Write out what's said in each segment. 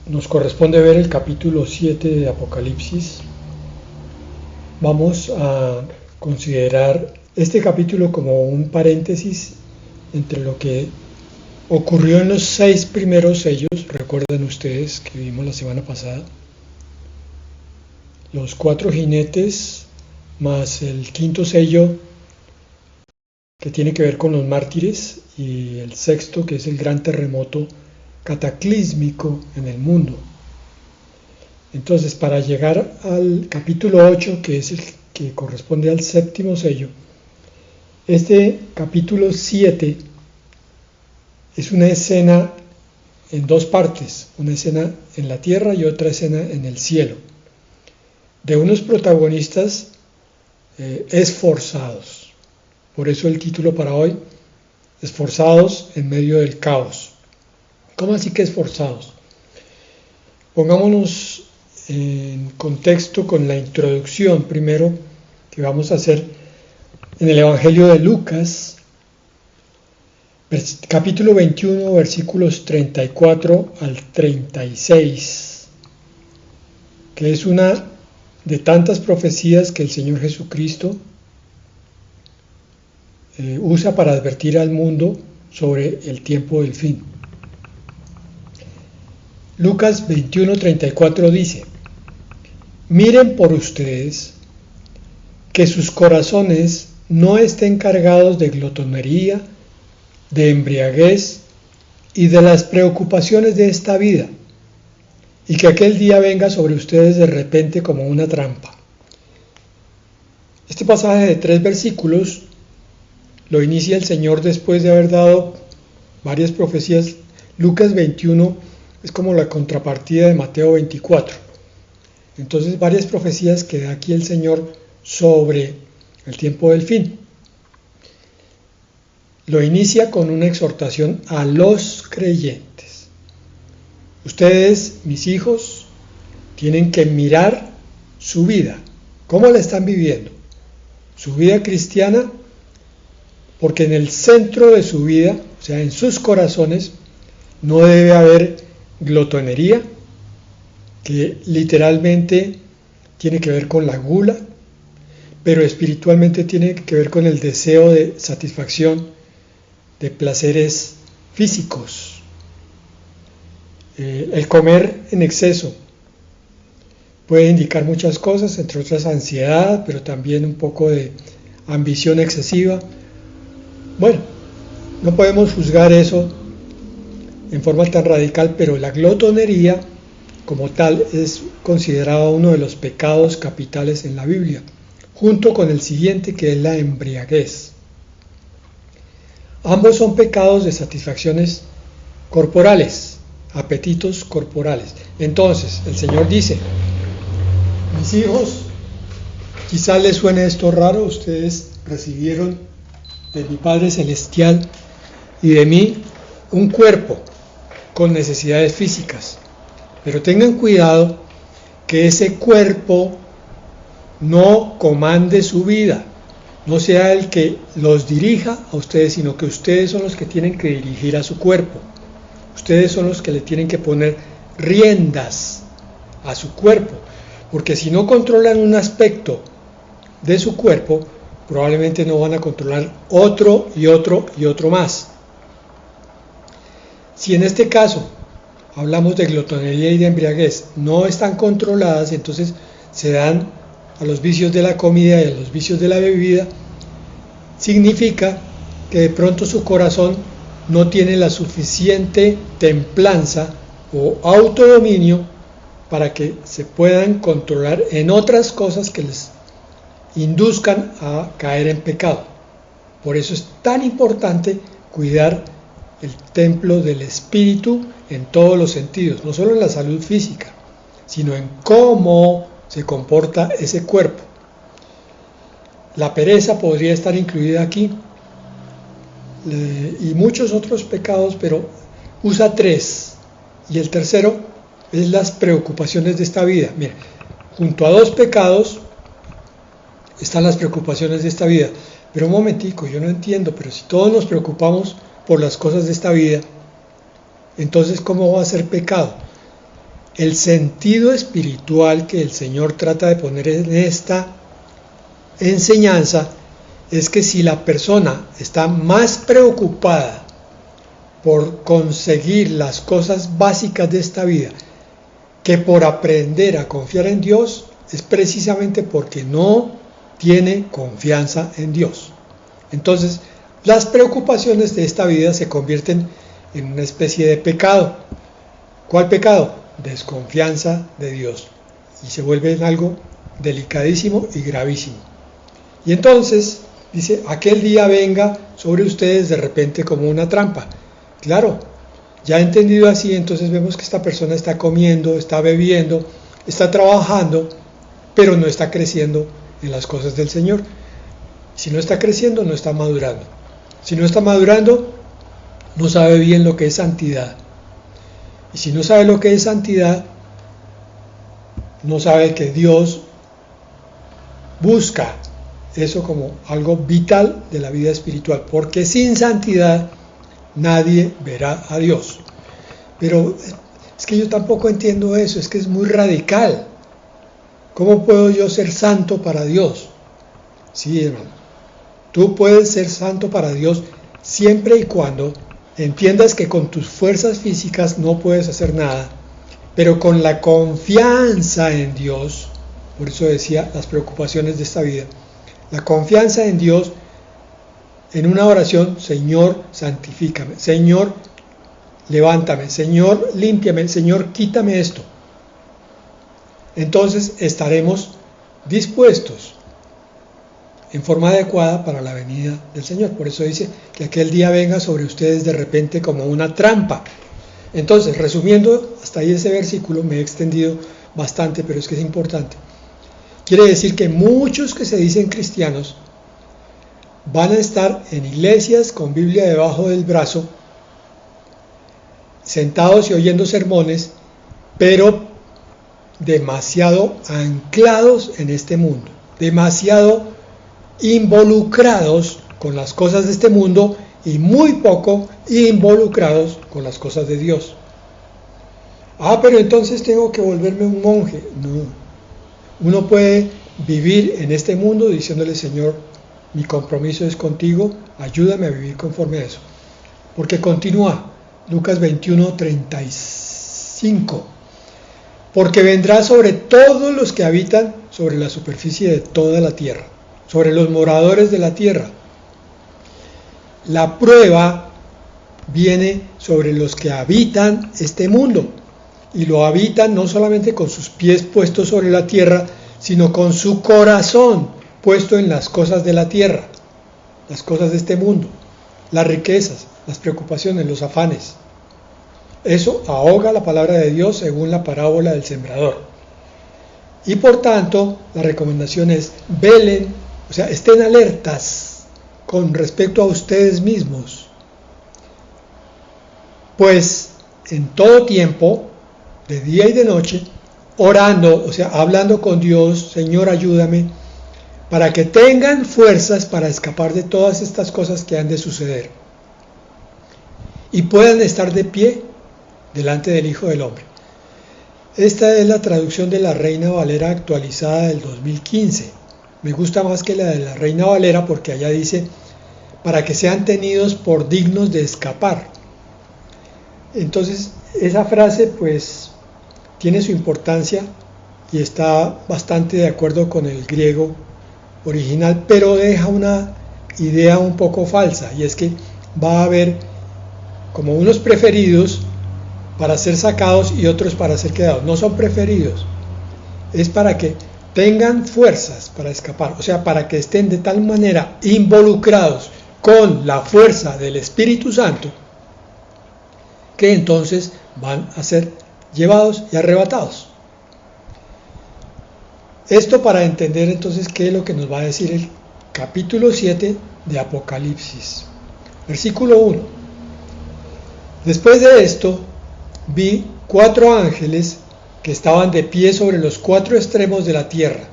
nos corresponde ver el capítulo 7 de Apocalipsis. Vamos a considerar este capítulo como un paréntesis entre lo que ocurrió en los 6 primeros sellos. Recuerdan ustedes que vimos la semana pasada los 4 jinetes más el 5.º sello, que tiene que ver con los mártires, y el 6.º, que es el gran terremoto cataclísmico en el mundo. Entonces, para llegar al capítulo 8, que es el que corresponde al 7.º sello, este capítulo 7 es una escena en 2 partes, una escena en la tierra y otra escena en el cielo, de unos protagonistas esforzados. Por eso el título para hoy, esforzados en medio del caos. ¿Cómo así que esforzados? Pongámonos en contexto con la introducción primero que vamos a hacer en el Evangelio de Lucas, capítulo 21, versículos 34 al 36, que es una de tantas profecías que el Señor Jesucristo usa para advertir al mundo sobre el tiempo del fin. Lucas 21:34 dice: miren por ustedes que sus corazones no estén cargados de glotonería, de embriaguez y de las preocupaciones de esta vida, y que aquel día venga sobre ustedes de repente como una trampa. Este pasaje de 3 versículos lo inicia el Señor después de haber dado varias profecías. Lucas 21 es como la contrapartida de Mateo 24. Entonces, varias profecías que da aquí el Señor sobre el tiempo del fin. Lo inicia con una exhortación a los creyentes. Ustedes, mis hijos, tienen que mirar su vida. ¿Cómo la están viviendo? Su vida cristiana, porque en el centro de su vida, o sea, en sus corazones, no debe haber glotonería, que literalmente tiene que ver con la gula, pero espiritualmente tiene que ver con el deseo de satisfacción de placeres físicos. El comer en exceso puede indicar muchas cosas, entre otras ansiedad, pero también un poco de ambición excesiva. Bueno, no podemos juzgar eso en forma tan radical, pero la glotonería como tal es considerada uno de los pecados capitales en la Biblia, junto con el siguiente, que es la embriaguez. Ambos son pecados de satisfacciones corporales, apetitos corporales. Entonces, el Señor dice: mis hijos, quizás les suene esto raro, ustedes recibieron de mi Padre Celestial y de mí un cuerpo con necesidades físicas, pero tengan cuidado que ese cuerpo no comande su vida, no sea el que los dirija a ustedes, sino que ustedes son los que tienen que dirigir a su cuerpo. Ustedes son los que le tienen que poner riendas a su cuerpo, porque si no controlan un aspecto de su cuerpo, probablemente no van a controlar otro y otro y otro más. Si en este caso hablamos de glotonería y de embriaguez, no están controladas, entonces se dan a los vicios de la comida y a los vicios de la bebida, significa que de pronto su corazón no tiene la suficiente templanza o autodominio para que se puedan controlar en otras cosas que les induzcan a caer en pecado. Por eso es tan importante cuidar el templo del espíritu en todos los sentidos, no solo en la salud física, sino en cómo se comporta ese cuerpo. La pereza podría estar incluida aquí, y muchos otros pecados, pero usa 3, y el tercero es las preocupaciones de esta vida. Mira, junto a 2 pecados están las preocupaciones de esta vida. Pero un momentico, yo no entiendo, pero si todos nos preocupamos por las cosas de esta vida, entonces ¿cómo va a ser pecado? el sentido espiritual que el Señor trata de poner en esta enseñanza es que si la persona está más preocupada por conseguir las cosas básicas de esta vida que por aprender a confiar en Dios, es precisamente porque no tiene confianza en Dios. Entonces, las preocupaciones de esta vida se convierten en una especie de pecado. ¿Cuál pecado? Desconfianza de Dios. Y se vuelve en algo delicadísimo y gravísimo. Y entonces, dice, aquel día venga sobre ustedes de repente como una trampa. Claro, ya entendido así, entonces vemos que esta persona está comiendo, está bebiendo, está trabajando, pero no está creciendo en las cosas del Señor. Si no está creciendo, no está madurando. Si no está madurando, no sabe bien lo que es santidad. Y si no sabe lo que es santidad, no sabe que Dios busca eso como algo vital de la vida espiritual, porque sin santidad nadie verá a Dios. Pero es que yo tampoco entiendo eso, es que es muy radical. ¿Cómo puedo yo ser santo para Dios? Sí, hermano, tú puedes ser santo para Dios siempre y cuando entiendas que con tus fuerzas físicas no puedes hacer nada, pero con la confianza en Dios, por eso decía las preocupaciones de esta vida, la confianza en Dios, en una oración, Señor, santifícame, Señor, levántame, Señor, límpiame, Señor, quítame esto. Entonces estaremos dispuestos en forma adecuada para la venida del Señor. Por eso dice que aquel día venga sobre ustedes de repente como una trampa. Entonces, resumiendo hasta ahí ese versículo, me he extendido bastante, pero es que es importante. Quiere decir que muchos que se dicen cristianos van a estar en iglesias con Biblia debajo del brazo, sentados y oyendo sermones, pero demasiado anclados en este mundo, demasiado involucrados con las cosas de este mundo y muy poco involucrados con las cosas de Dios. Pero entonces tengo que volverme un monje. No. Uno puede vivir en este mundo diciéndole, Señor, mi compromiso es contigo, ayúdame a vivir conforme a eso. Porque continúa Lucas 21:35. Porque vendrá sobre todos los que habitan sobre la superficie de toda la tierra, sobre los moradores de la tierra. La prueba viene sobre los que habitan este mundo, y lo habitan no solamente con sus pies puestos sobre la tierra, sino con su corazón puesto en las cosas de la tierra, las cosas de este mundo, las riquezas, las preocupaciones, los afanes. Eso ahoga la palabra de Dios según la parábola del sembrador. Y por tanto, la recomendación es velen, o sea, estén alertas con respecto a ustedes mismos. Pues en todo tiempo, de día y de noche, orando, o sea, hablando con Dios, Señor, ayúdame, para que tengan fuerzas para escapar de todas estas cosas que han de suceder y puedan estar de pie delante del Hijo del Hombre. Esta es la traducción de la Reina Valera actualizada del 2015. Me gusta más que la de la Reina Valera porque allá dice, para que sean tenidos por dignos de escapar. Entonces, esa frase pues tiene su importancia y está bastante de acuerdo con el griego original, pero deja una idea un poco falsa, y es que va a haber como unos preferidos para ser sacados y otros para ser quedados. No son preferidos, es para que tengan fuerzas para escapar, o sea, para que estén de tal manera involucrados con la fuerza del Espíritu Santo que entonces van a ser llevados y arrebatados. Esto para entender entonces qué es lo que nos va a decir el capítulo 7 de Apocalipsis. Versículo 1. Después de esto, vi 4 ángeles que estaban de pie sobre los 4 extremos de la tierra.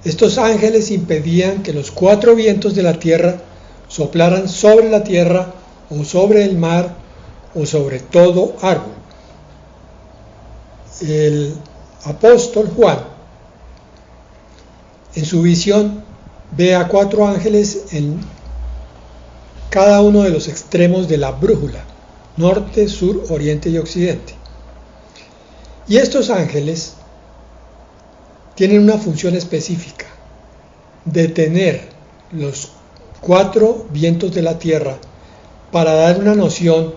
Estos ángeles impedían que los 4 vientos de la tierra soplaran sobre la tierra o sobre el mar o sobre todo árbol. el apóstol Juan, en su visión, ve a 4 ángeles en cada uno de los extremos de la brújula, norte, sur, oriente y occidente. Y estos ángeles tienen una función específica: detener los 4 vientos de la tierra para dar una noción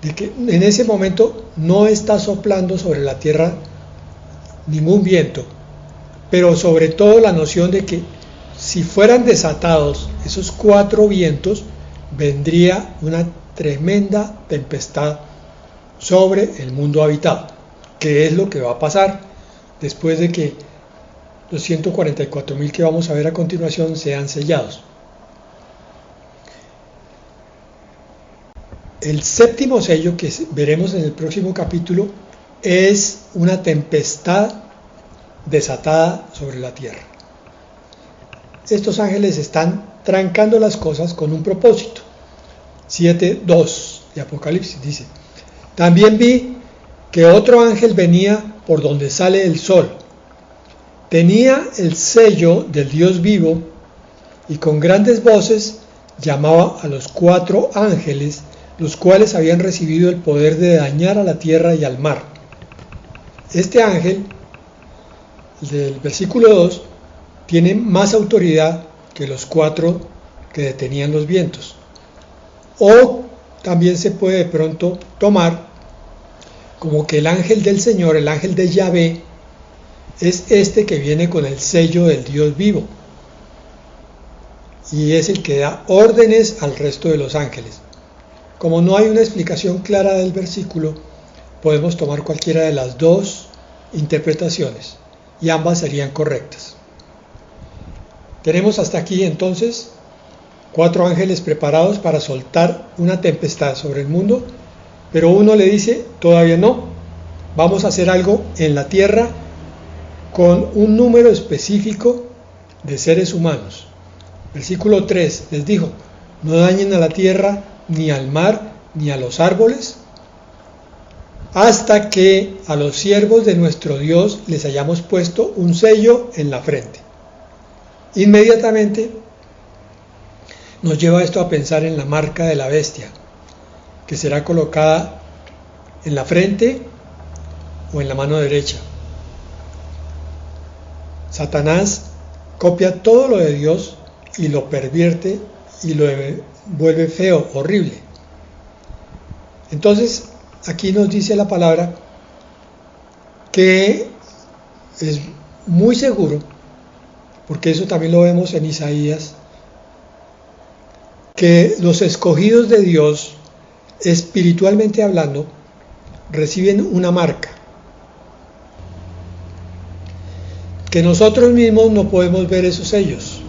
de que en ese momento no está soplando sobre la tierra ningún viento, pero sobre todo la noción de que si fueran desatados esos 4 vientos, vendría una tremenda tempestad sobre el mundo habitado, que es lo que va a pasar después de que los 144.000 que vamos a ver a continuación sean sellados. El 7º sello que veremos en el próximo capítulo es una tempestad desatada sobre la tierra. Estos ángeles están trancando las cosas con un propósito. 7:2 de Apocalipsis dice: también vi que otro ángel venía por donde sale el sol. Tenía el sello del Dios vivo y con grandes voces llamaba a los 4 ángeles, los cuales habían recibido el poder de dañar a la tierra y al mar. Este ángel, del versículo 2, tiene más autoridad que los 4 que detenían los vientos. O también se puede de pronto tomar como que el ángel del Señor, el ángel de Yahvé, es este que viene con el sello del Dios vivo y es el que da órdenes al resto de los ángeles. Como no hay una explicación clara del versículo, podemos tomar cualquiera de las 2 interpretaciones y ambas serían correctas. Tenemos hasta aquí entonces 4 ángeles preparados para soltar una tempestad sobre el mundo, pero uno le dice: todavía no, vamos a hacer algo en la tierra con un número específico de seres humanos. Versículo 3 les dijo: no dañen a la tierra, ni al mar, ni a los árboles, hasta que a los siervos de nuestro Dios les hayamos puesto un sello en la frente. Inmediatamente nos lleva esto a pensar en la marca de la bestia, que será colocada en la frente o en la mano derecha. Satanás copia todo lo de Dios y lo pervierte y lo vuelve feo, horrible. Entonces, aquí nos dice la palabra que es muy seguro, porque eso también lo vemos en Isaías, que los escogidos de Dios, espiritualmente hablando, reciben una marca que nosotros mismos no podemos ver esos sellos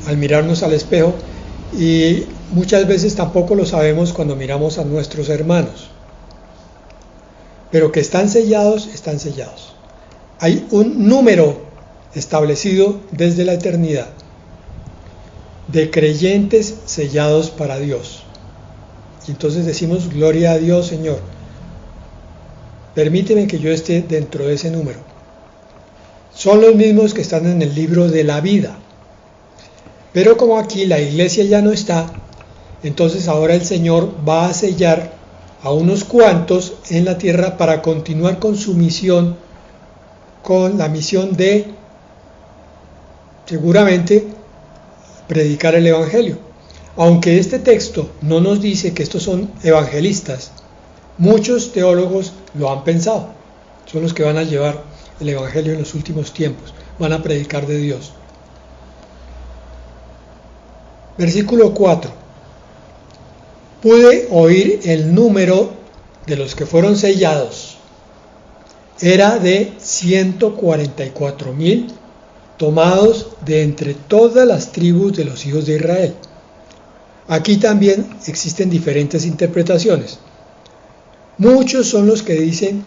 al mirarnos al espejo, y muchas veces tampoco lo sabemos cuando miramos a nuestros hermanos, pero que están sellados, están sellados. Hay un número establecido desde la eternidad de creyentes sellados para Dios. Y entonces decimos: gloria a Dios, Señor, permíteme que yo esté dentro de ese número. Son los mismos que están en el libro de la vida. Pero como aquí la iglesia ya no está, entonces ahora el Señor va a sellar a unos cuantos en la tierra para continuar con su misión, con la misión de, seguramente, predicar el Evangelio. Aunque este texto no nos dice que estos son evangelistas, muchos teólogos lo han pensado. Son los que van a llevar el Evangelio en los últimos tiempos, van a predicar de Dios. Versículo 4. Pude oír el número de los que fueron sellados. Era de 144.000, tomados de entre todas las tribus de los hijos de Israel. Aquí también existen diferentes interpretaciones. Muchos son los que dicen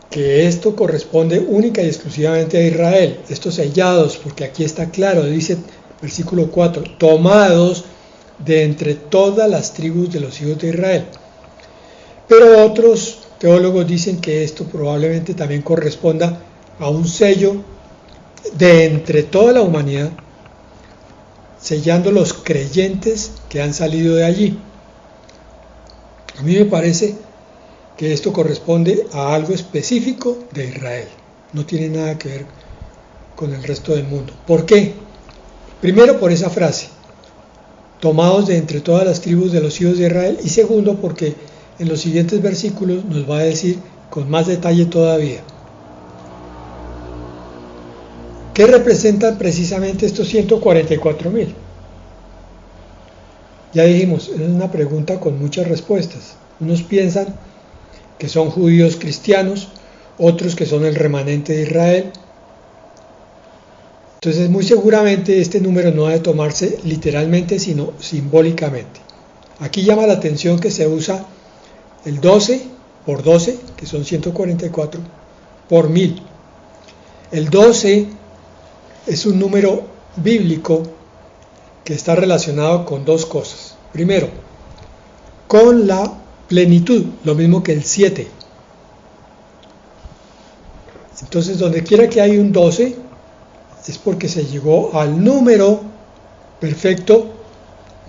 que esto corresponde única y exclusivamente a Israel, estos sellados, porque aquí está claro, dice versículo 4, tomados de entre todas las tribus de los hijos de Israel. Pero otros teólogos dicen que esto probablemente también corresponda a un sello de entre toda la humanidad, sellando los creyentes que han salido de allí. A mí me parece que esto corresponde a algo específico de Israel, no tiene nada que ver con el resto del mundo. ¿Por qué? Primero, por esa frase, tomados de entre todas las tribus de los hijos de Israel, y segundo, porque en los siguientes versículos nos va a decir con más detalle todavía. ¿Qué representan precisamente estos 144,000? Ya dijimos, es una pregunta con muchas respuestas. Unos piensan que son judíos cristianos, otros que son el remanente de Israel. Entonces, muy seguramente este número no ha de tomarse literalmente, sino simbólicamente. Aquí llama la atención que se usa el 12 por 12, que son 144, por 1000. El 12 es un número bíblico que está relacionado con dos cosas. Primero, con la plenitud, lo mismo que el 7. Entonces, donde quiera que hay un 12, es porque se llegó al número perfecto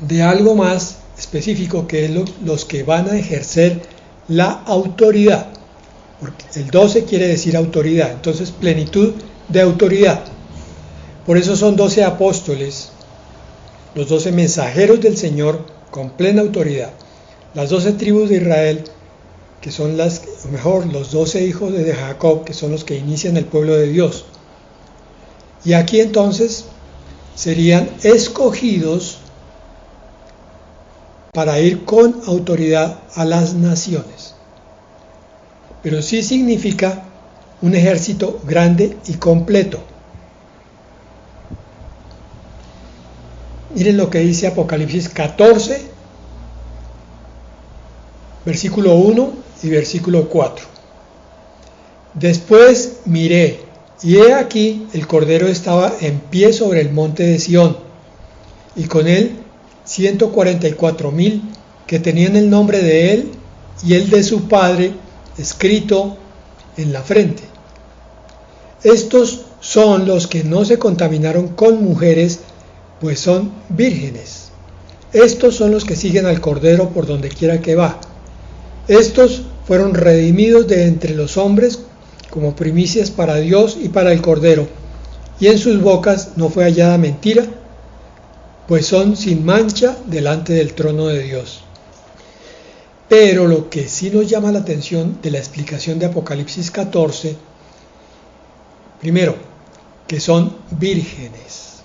de algo más específico, que es los que van a ejercer la autoridad. Porque el 12 quiere decir autoridad, entonces plenitud de autoridad. Por eso son 12 apóstoles, los 12 mensajeros del Señor con plena autoridad. Las 12 tribus de Israel, que son los 12 hijos de Jacob, que son los que inician el pueblo de Dios. Y aquí entonces serían escogidos para ir con autoridad a las naciones. Pero sí significa un ejército grande y completo. Miren lo que dice Apocalipsis 14, versículo 1 y versículo 4. Después miré, y he aquí el Cordero estaba en pie sobre el monte de Sión, y con él 144,000 que tenían el nombre de él y el de su padre escrito en la frente. Estos son los que no se contaminaron con mujeres, pues son vírgenes. Estos son los que siguen al Cordero por donde quiera que va. Estos fueron redimidos de entre los hombres como primicias para Dios y para el Cordero, y en sus bocas no fue hallada mentira, pues son sin mancha delante del trono de Dios. Pero lo que sí nos llama la atención de la explicación de Apocalipsis 14, primero, que son vírgenes,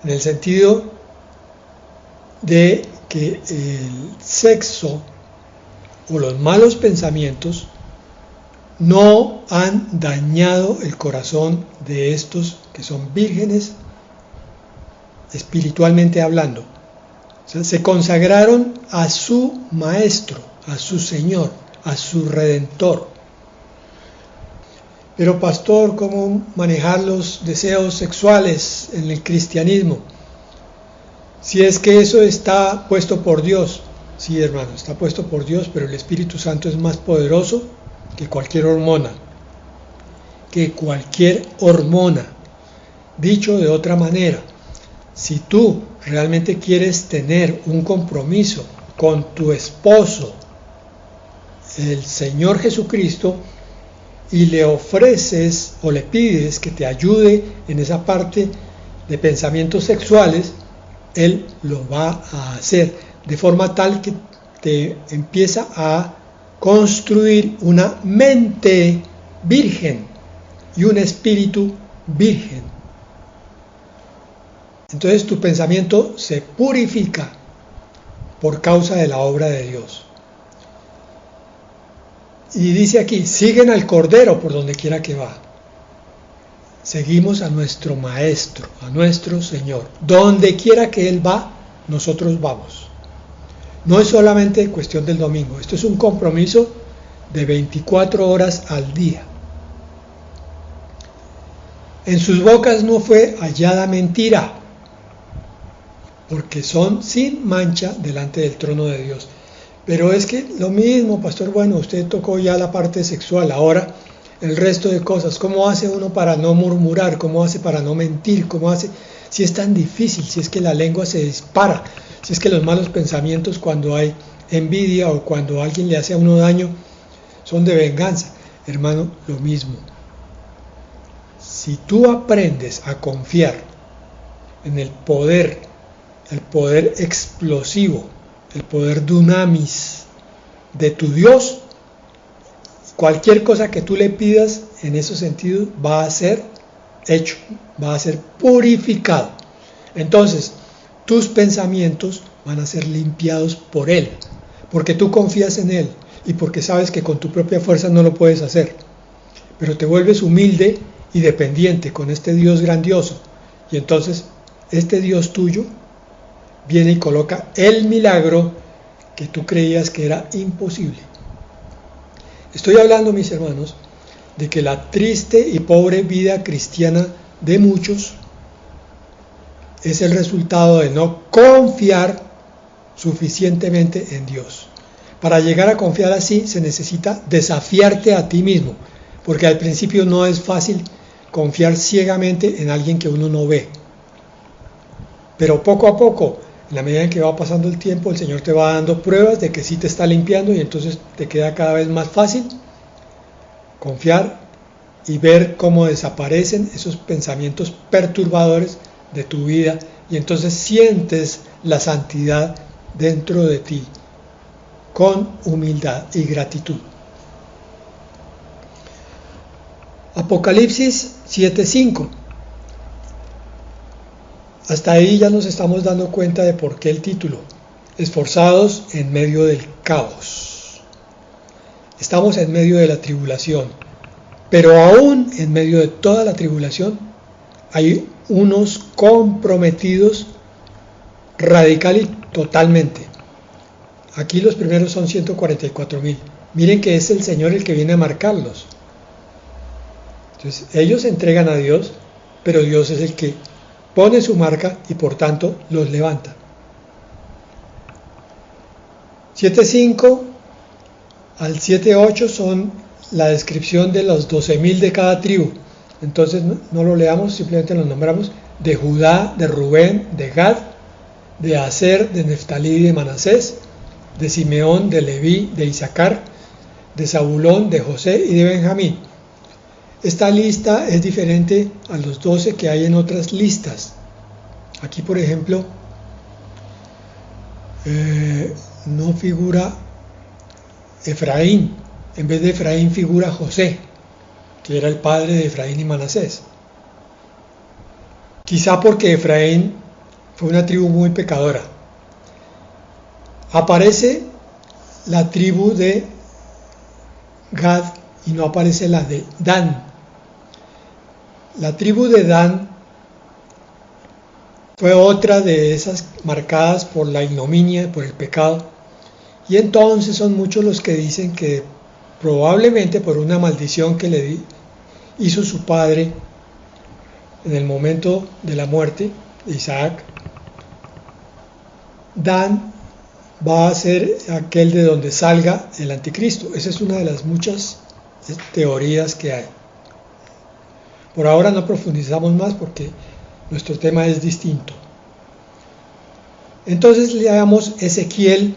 en el sentido de que el sexo o los malos pensamientos no han dañado el corazón de estos que son vírgenes espiritualmente hablando. O sea, se consagraron a su Maestro, a su Señor, a su Redentor. Pero pastor, ¿cómo manejar los deseos sexuales en el cristianismo? Si es que eso está puesto por Dios. Sí, hermano, está puesto por Dios, pero el Espíritu Santo es más poderoso que cualquier hormona. Dicho de otra manera, si tú realmente quieres tener un compromiso con tu esposo, el Señor Jesucristo, y le ofreces o le pides que te ayude en esa parte de pensamientos sexuales, Él lo va a hacer de forma tal que te empieza a construir una mente virgen y un espíritu virgen. Entonces tu pensamiento se purifica por causa de la obra de Dios. Y dice aquí, siguen al Cordero por donde quiera que va. Seguimos a nuestro Maestro, a nuestro Señor. Donde quiera que Él va, nosotros vamos. No es solamente cuestión del domingo, esto es un compromiso de 24 horas al día. En sus bocas no fue hallada mentira, porque son sin mancha delante del trono de Dios. Pero es que lo mismo, pastor, bueno, usted tocó ya la parte sexual, ahora el resto de cosas. ¿Cómo hace uno para no murmurar? ¿Cómo hace para no mentir? ¿Cómo hace? Si es tan difícil, si es que la lengua se dispara, si es que los malos pensamientos cuando hay envidia o cuando alguien le hace a uno daño son de venganza. Hermano, lo mismo. Si tú aprendes a confiar en el poder explosivo, el poder dunamis de tu Dios, cualquier cosa que tú le pidas en esos sentidos va a ser hecho, va a ser purificado. Entonces, tus pensamientos van a ser limpiados por Él, porque tú confías en Él y porque sabes que con tu propia fuerza no lo puedes hacer. Pero te vuelves humilde y dependiente con este Dios grandioso. Y entonces, este Dios tuyo viene y coloca el milagro que tú creías que era imposible. Estoy hablando, mis hermanos, de que la triste y pobre vida cristiana de muchos es el resultado de no confiar suficientemente en Dios. Para llegar a confiar así se necesita desafiarte a ti mismo, porque al principio no es fácil confiar ciegamente en alguien que uno no ve. Pero poco a poco, en la medida en que va pasando el tiempo, el Señor te va dando pruebas de que sí te está limpiando y entonces te queda cada vez más fácil confiar y ver cómo desaparecen esos pensamientos perturbadores de tu vida y entonces sientes la santidad dentro de ti con humildad y gratitud. Apocalipsis 7:5. Hasta ahí ya nos estamos dando cuenta de por qué el título, esforzados en medio del caos. Estamos en medio de la tribulación, pero aún en medio de toda la tribulación hay unos comprometidos radical y totalmente. Aquí los primeros son 144,000. Miren que es el Señor el que viene a marcarlos. Entonces ellos se entregan a Dios, pero Dios es el que pone su marca y por tanto los levanta. 7:5 al 7:8 son la descripción de los 12,000 de cada tribu. Entonces no lo leamos, simplemente los nombramos: de Judá, de Rubén, de Gad, de Aser, de Neftalí y de Manasés, de Simeón, de Leví, de Isaacar, de Zabulón, de José y de Benjamín. Esta lista es diferente a los 12 que hay en otras listas. Aquí, por ejemplo, no figura Efraín. En vez de Efraín figura José, que era el padre de Efraín y Manasés. Quizá porque Efraín fue una tribu muy pecadora. Aparece la tribu de Gad y no aparece la de Dan. La tribu de Dan fue otra de esas marcadas por la ignominia, por el pecado. Y entonces son muchos los que dicen que probablemente por una maldición que le hizo su padre en el momento de la muerte de Isaac, Dan va a ser aquel de donde salga el anticristo. Esa es una de las muchas teorías que hay. Por ahora no profundizamos más porque nuestro tema es distinto. Entonces leamos Ezequiel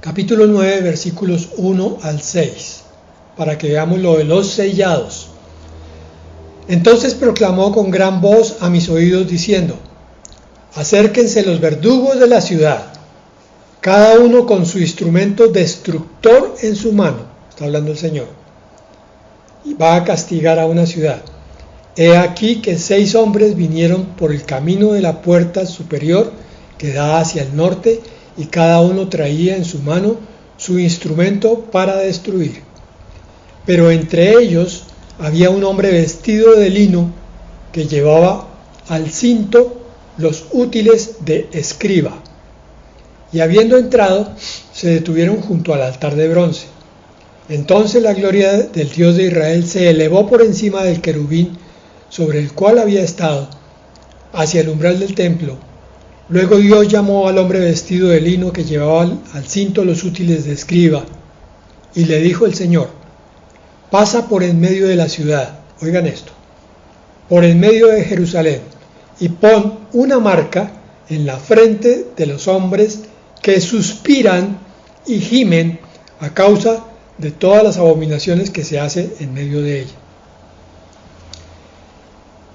capítulo 9 versículos 1 al 6 para que veamos lo de los sellados. Entonces proclamó con gran voz a mis oídos diciendo: acérquense los verdugos de la ciudad, cada uno con su instrumento destructor en su mano. Está hablando el Señor. Y va a castigar a una ciudad. He aquí que 6 hombres vinieron por el camino de la puerta superior que da hacia el norte, y cada uno traía en su mano su instrumento para destruir. Pero entre ellos había un hombre vestido de lino que llevaba al cinto los útiles de escriba. Y habiendo entrado, se detuvieron junto al altar de bronce. Entonces la gloria del Dios de Israel se elevó por encima del querubín sobre el cual había estado, hacia el umbral del templo, Luego Dios llamó al hombre vestido de lino que llevaba al cinto los útiles de escriba, y le dijo el Señor: pasa por en medio de la ciudad, oigan esto, por en medio de Jerusalén, y pon una marca en la frente de los hombres que suspiran y gimen a causa de todas las abominaciones que se hace en medio de ella.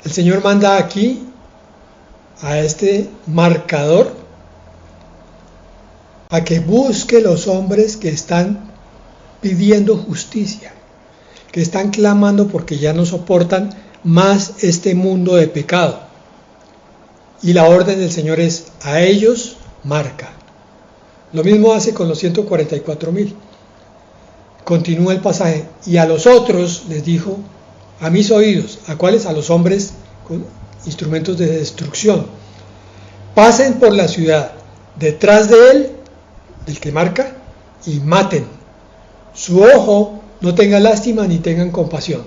El Señor manda aquí a este marcador a que busque los hombres que están pidiendo justicia, que están clamando porque ya no soportan más este mundo de pecado. Y la orden del Señor es: a ellos marca. Lo mismo hace con los 144,000. Continúa el pasaje: y a los otros les dijo, a mis oídos. ¿A cuáles? A los hombres con instrumentos de destrucción. Pasen por la ciudad detrás de él, del que marca, y maten. Su ojo no tenga lástima ni tengan compasión.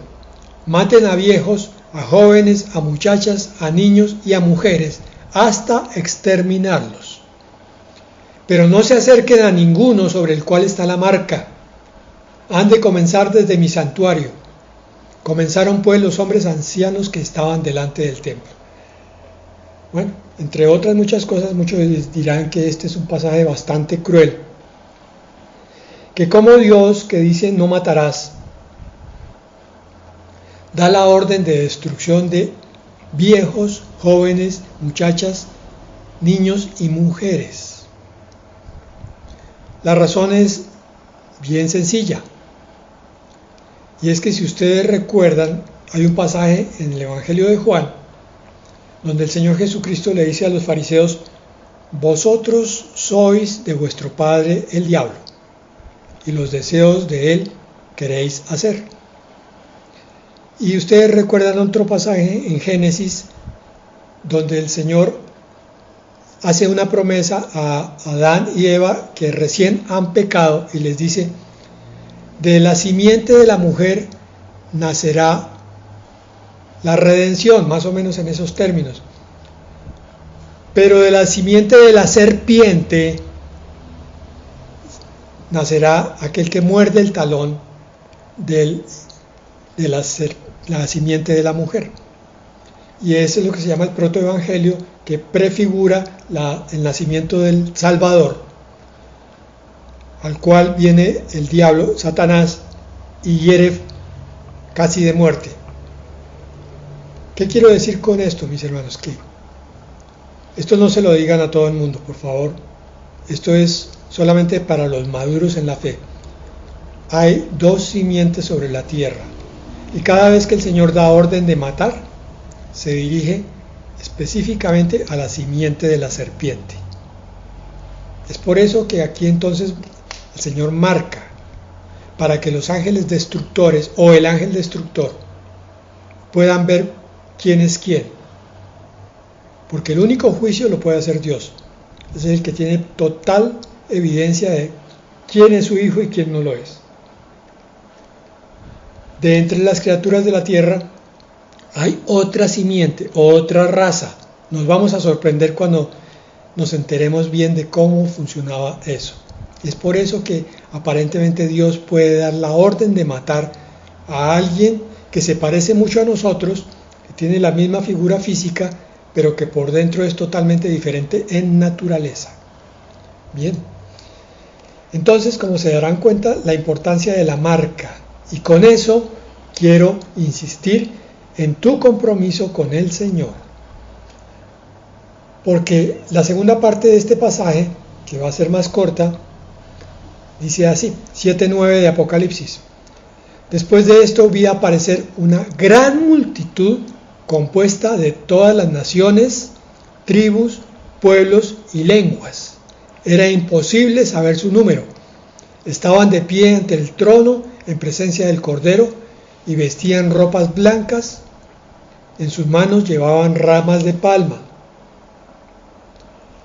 Maten a viejos, a jóvenes, a muchachas, a niños y a mujeres, hasta exterminarlos. Pero no se acerquen a ninguno sobre el cual está la marca. Han de comenzar desde mi santuario. Comenzaron pues los hombres ancianos que estaban delante del templo. Bueno, entre otras muchas cosas, muchos dirán que este es un pasaje bastante cruel. Que como Dios, que dice no matarás, da la orden de destrucción de viejos, jóvenes, muchachas, niños y mujeres. La razón es bien sencilla. Y es que si ustedes recuerdan, hay un pasaje en el Evangelio de Juan, donde el Señor Jesucristo le dice a los fariseos: vosotros sois de vuestro padre el diablo, y los deseos de él queréis hacer. Y ustedes recuerdan otro pasaje en Génesis, donde el Señor hace una promesa a Adán y Eva, que recién han pecado, y les dice: de la simiente de la mujer nacerá la redención, más o menos en esos términos. Pero de la simiente de la serpiente nacerá aquel que muerde el talón de la simiente de la mujer. Y ese es lo que se llama el protoevangelio, que prefigura el nacimiento del Salvador, al cual viene el diablo, Satanás, y hiere casi de muerte. ¿Qué quiero decir con esto, mis hermanos? Que esto no se lo digan a todo el mundo, por favor. Esto es solamente para los maduros en la fe. Hay dos simientes sobre la tierra, y cada vez que el Señor da orden de matar, se dirige específicamente a la simiente de la serpiente. Es por eso que aquí entonces el Señor marca, para que los ángeles destructores o el ángel destructor puedan ver quién es quién. Porque el único juicio lo puede hacer Dios. Es el que tiene total evidencia de quién es su hijo y quién no lo es. De entre las criaturas de la tierra hay otra simiente, otra raza. Nos vamos a sorprender cuando nos enteremos bien de cómo funcionaba eso. Es por eso que aparentemente Dios puede dar la orden de matar a alguien que se parece mucho a nosotros, que tiene la misma figura física, pero que por dentro es totalmente diferente en naturaleza. Bien. Entonces, como se darán cuenta, la importancia de la marca. Y con eso quiero insistir en tu compromiso con el Señor. Porque la segunda parte de este pasaje, que va a ser más corta, dice así, 7:9 de Apocalipsis. Después de esto vi aparecer una gran multitud compuesta de todas las naciones, tribus, pueblos y lenguas. Era imposible saber su número. Estaban de pie ante el trono en presencia del Cordero y vestían ropas blancas. En sus manos llevaban ramas de palma.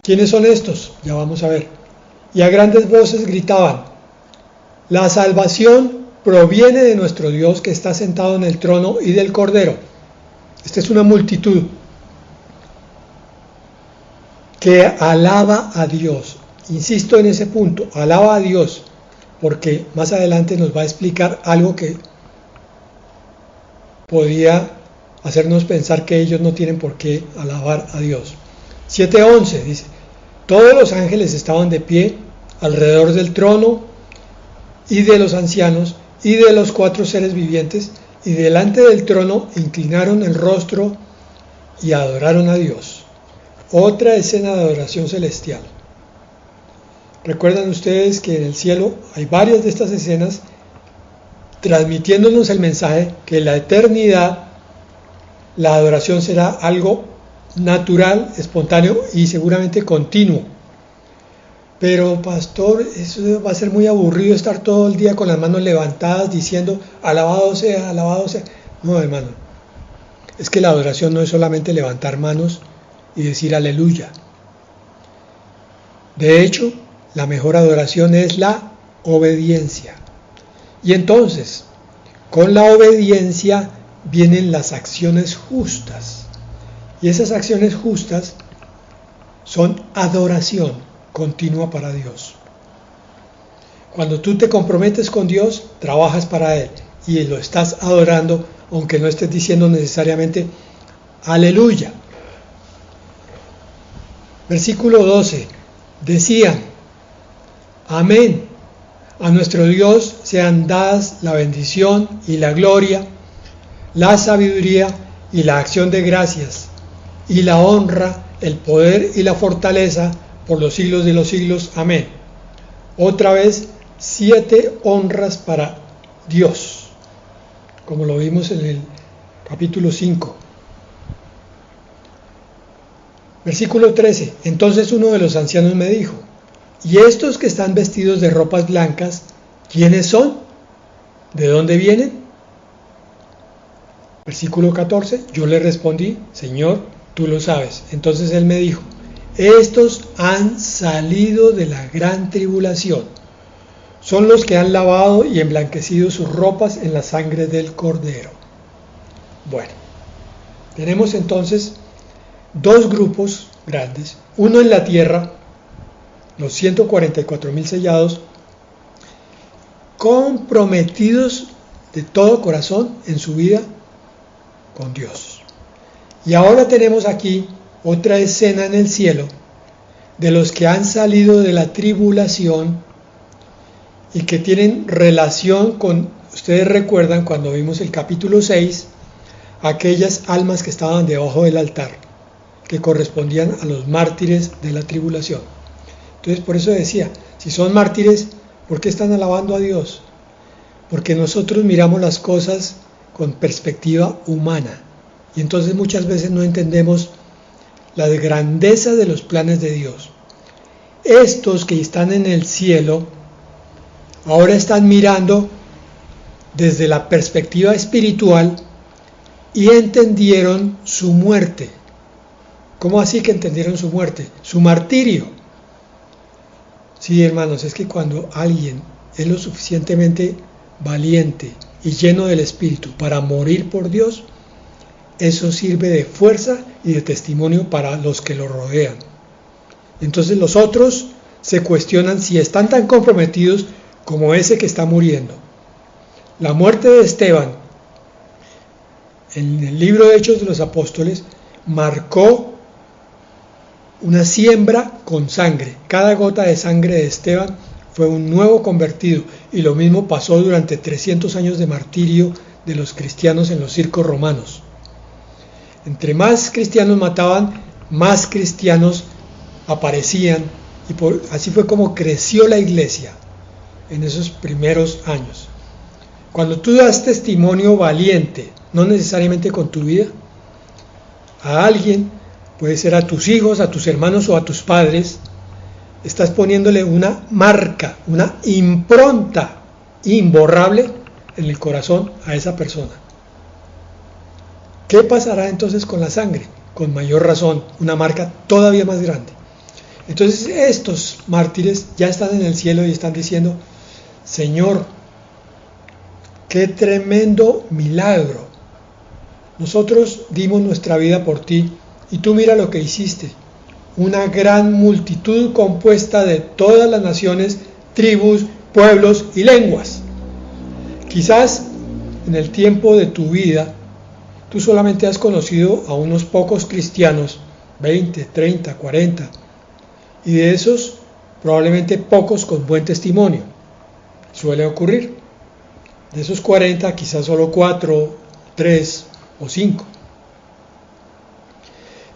¿Quiénes son estos? Ya vamos a ver. Y a grandes voces gritaban: la salvación proviene de nuestro Dios que está sentado en el trono y del Cordero. Esta es una multitud. que alaba a Dios. Insisto en ese punto, alaba a Dios, porque más adelante nos va a explicar algo que podría hacernos pensar que ellos no tienen por qué alabar a Dios. 7:11 dice, todos los ángeles estaban de pie alrededor del trono y de los ancianos y de los 4 seres vivientes, y delante del trono inclinaron el rostro y adoraron a Dios. Otra escena de adoración celestial. Recuerdan ustedes que en el cielo hay varias de estas escenas transmitiéndonos el mensaje que en la eternidad la adoración será algo natural, espontáneo y seguramente continuo. Pero pastor, eso va a ser muy aburrido estar todo el día con las manos levantadas diciendo alabado sea, alabado sea. No, hermano, es que la adoración no es solamente levantar manos y decir aleluya. De hecho, la mejor adoración es la obediencia. Y entonces, con la obediencia vienen las acciones justas. Y esas acciones justas son adoración continua para Dios. Cuando tú te comprometes con Dios, trabajas para Él y lo estás adorando, aunque no estés diciendo necesariamente aleluya. Versículo 12. Decían, amén. A nuestro Dios sean dadas la bendición y la gloria, la sabiduría y la acción de gracias, y la honra, el poder y la fortaleza por los siglos de los siglos. Amén. Otra vez, 7 honras para Dios, como lo vimos en el capítulo 5. Versículo 13. Entonces uno de los ancianos me dijo, ¿y estos que están vestidos de ropas blancas, quiénes son? ¿De dónde vienen? Versículo 14. Yo le respondí, Señor, tú lo sabes. Entonces él me dijo, estos han salido de la gran tribulación. Son los que han lavado y emblanquecido sus ropas en la sangre del Cordero. Bueno, tenemos entonces 2 grupos grandes. Uno en la tierra, los 144,000 sellados, comprometidos de todo corazón en su vida con Dios. Y ahora tenemos aquí otra escena en el cielo de los que han salido de la tribulación y que tienen relación con, ustedes recuerdan cuando vimos el capítulo 6, aquellas almas que estaban debajo del altar, que correspondían a los mártires de la tribulación. Entonces por eso decía, si son mártires, ¿por qué están alabando a Dios? Porque nosotros miramos las cosas con perspectiva humana y entonces muchas veces no entendemos la grandeza de los planes de Dios. Estos que están en el cielo ahora están mirando desde la perspectiva espiritual y entendieron su muerte. ¿Cómo así que entendieron su muerte? Su martirio. Sí, hermanos, es que cuando alguien es lo suficientemente valiente y lleno del Espíritu para morir por Dios, eso sirve de fuerza y de testimonio para los que lo rodean. Entonces los otros se cuestionan si están tan comprometidos como ese que está muriendo. La muerte de Esteban, en el libro de Hechos de los Apóstoles, marcó una siembra con sangre. Cada gota de sangre de Esteban fue un nuevo convertido, y lo mismo pasó durante 300 años de martirio de los cristianos en los circos romanos. Entre más cristianos mataban, más cristianos aparecían, y así fue como creció la iglesia en esos primeros años. Cuando tú das testimonio valiente, no necesariamente con tu vida, a alguien, puede ser a tus hijos, a tus hermanos o a tus padres, estás poniéndole una marca, una impronta imborrable en el corazón a esa persona. ¿Qué pasará entonces con la sangre? Con mayor razón, una marca todavía más grande. Entonces estos mártires ya están en el cielo y están diciendo, Señor, qué tremendo milagro. Nosotros dimos nuestra vida por ti y tú mira lo que hiciste. una gran multitud compuesta de todas las naciones, tribus, pueblos y lenguas. Quizás en el tiempo de tu vida tú solamente has conocido a unos pocos cristianos, 20, 30, 40, y de esos probablemente pocos con buen testimonio. Suele ocurrir. De esos 40 quizás solo 4, 3 o 5.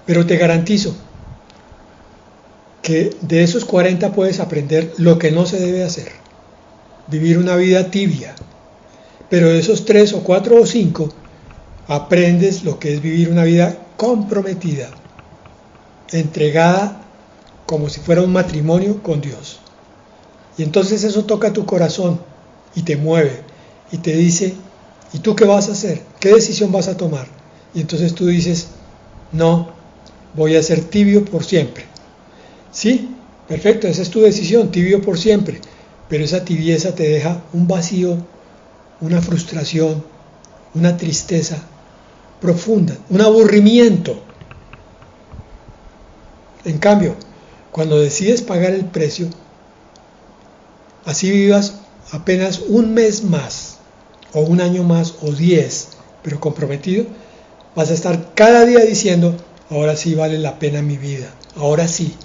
Pero te garantizo que de esos 40 puedes aprender lo que no se debe hacer, vivir una vida tibia. Pero de esos 3 o 4 o 5 aprendes lo que es vivir una vida comprometida, entregada como si fuera un matrimonio con Dios. Y entonces eso toca tu corazón y te mueve y te dice, ¿y tú qué vas a hacer? ¿Qué decisión vas a tomar? Y entonces tú dices, no, voy a ser tibio por siempre. Sí, perfecto, esa es tu decisión, tibio por siempre, pero esa tibieza te deja un vacío, una frustración, una tristeza profunda, un aburrimiento. En cambio, cuando decides pagar el precio, así vivas apenas un mes más, o un año más, o 10, pero comprometido, vas a estar cada día diciendo, ahora sí vale la pena mi vida, ahora sí,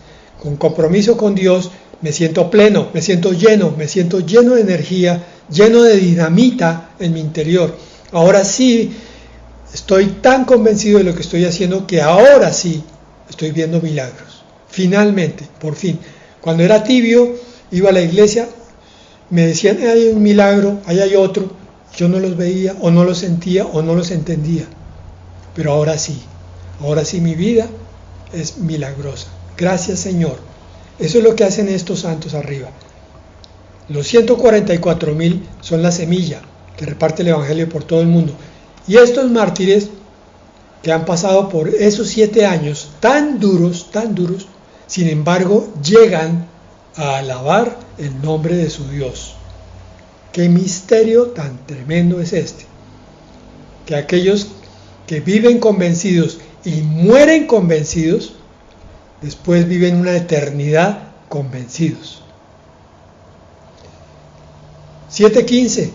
con compromiso con Dios, me siento pleno, me siento lleno de energía, lleno de dinamita en mi interior. Ahora sí, estoy tan convencido de lo que estoy haciendo que ahora sí estoy viendo milagros. Finalmente, por fin. Cuando era tibio, iba a la iglesia, me decían, hay un milagro, ahí hay otro. Yo no los veía, o no los sentía, o no los entendía. Pero ahora sí mi vida es milagrosa. Gracias, Señor. Eso es lo que hacen estos santos arriba. Los 144,000 son la semilla que reparte el Evangelio por todo el mundo. Y estos mártires que han pasado por esos 7 años tan duros, sin embargo, llegan a alabar el nombre de su Dios. Qué misterio tan tremendo es este. Que aquellos que viven convencidos y mueren convencidos, después viven una eternidad convencidos. 7:15.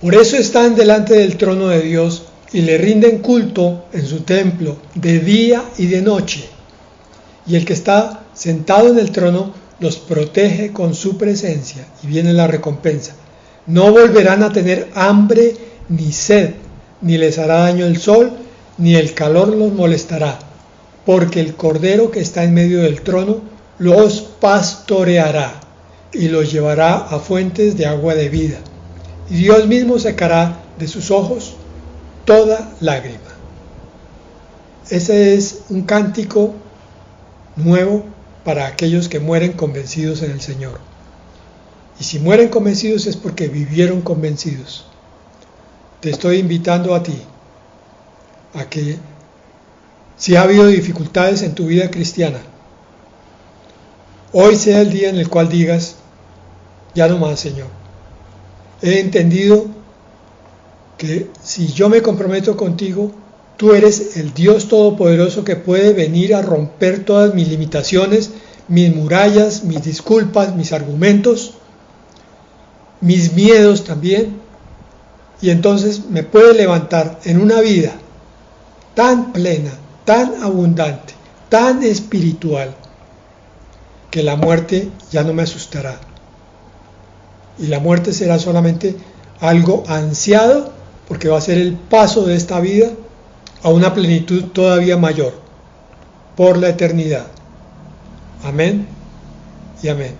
Por eso están delante del trono de Dios y le rinden culto en su templo de día y de noche. Y el que está sentado en el trono los protege con su presencia. Y viene la recompensa. No volverán a tener hambre ni sed, ni les hará daño el sol, ni el calor los molestará, porque el Cordero que está en medio del trono los pastoreará y los llevará a fuentes de agua de vida. Y Dios mismo secará de sus ojos toda lágrima. Ese es un cántico nuevo para aquellos que mueren convencidos en el Señor. Y si mueren convencidos es porque vivieron convencidos. Te estoy invitando a ti a que, si ha habido dificultades en tu vida cristiana, hoy sea el día en el cual digas, ya no más, Señor. He entendido que si yo me comprometo contigo, tú eres el Dios Todopoderoso que puede venir a romper todas mis limitaciones, mis murallas, mis disculpas, mis argumentos, mis miedos también, y entonces me puede levantar en una vida tan plena, tan abundante, tan espiritual, que la muerte ya no me asustará. Y la muerte será solamente algo ansiado, porque va a ser el paso de esta vida a una plenitud todavía mayor, por la eternidad. Amén y amén.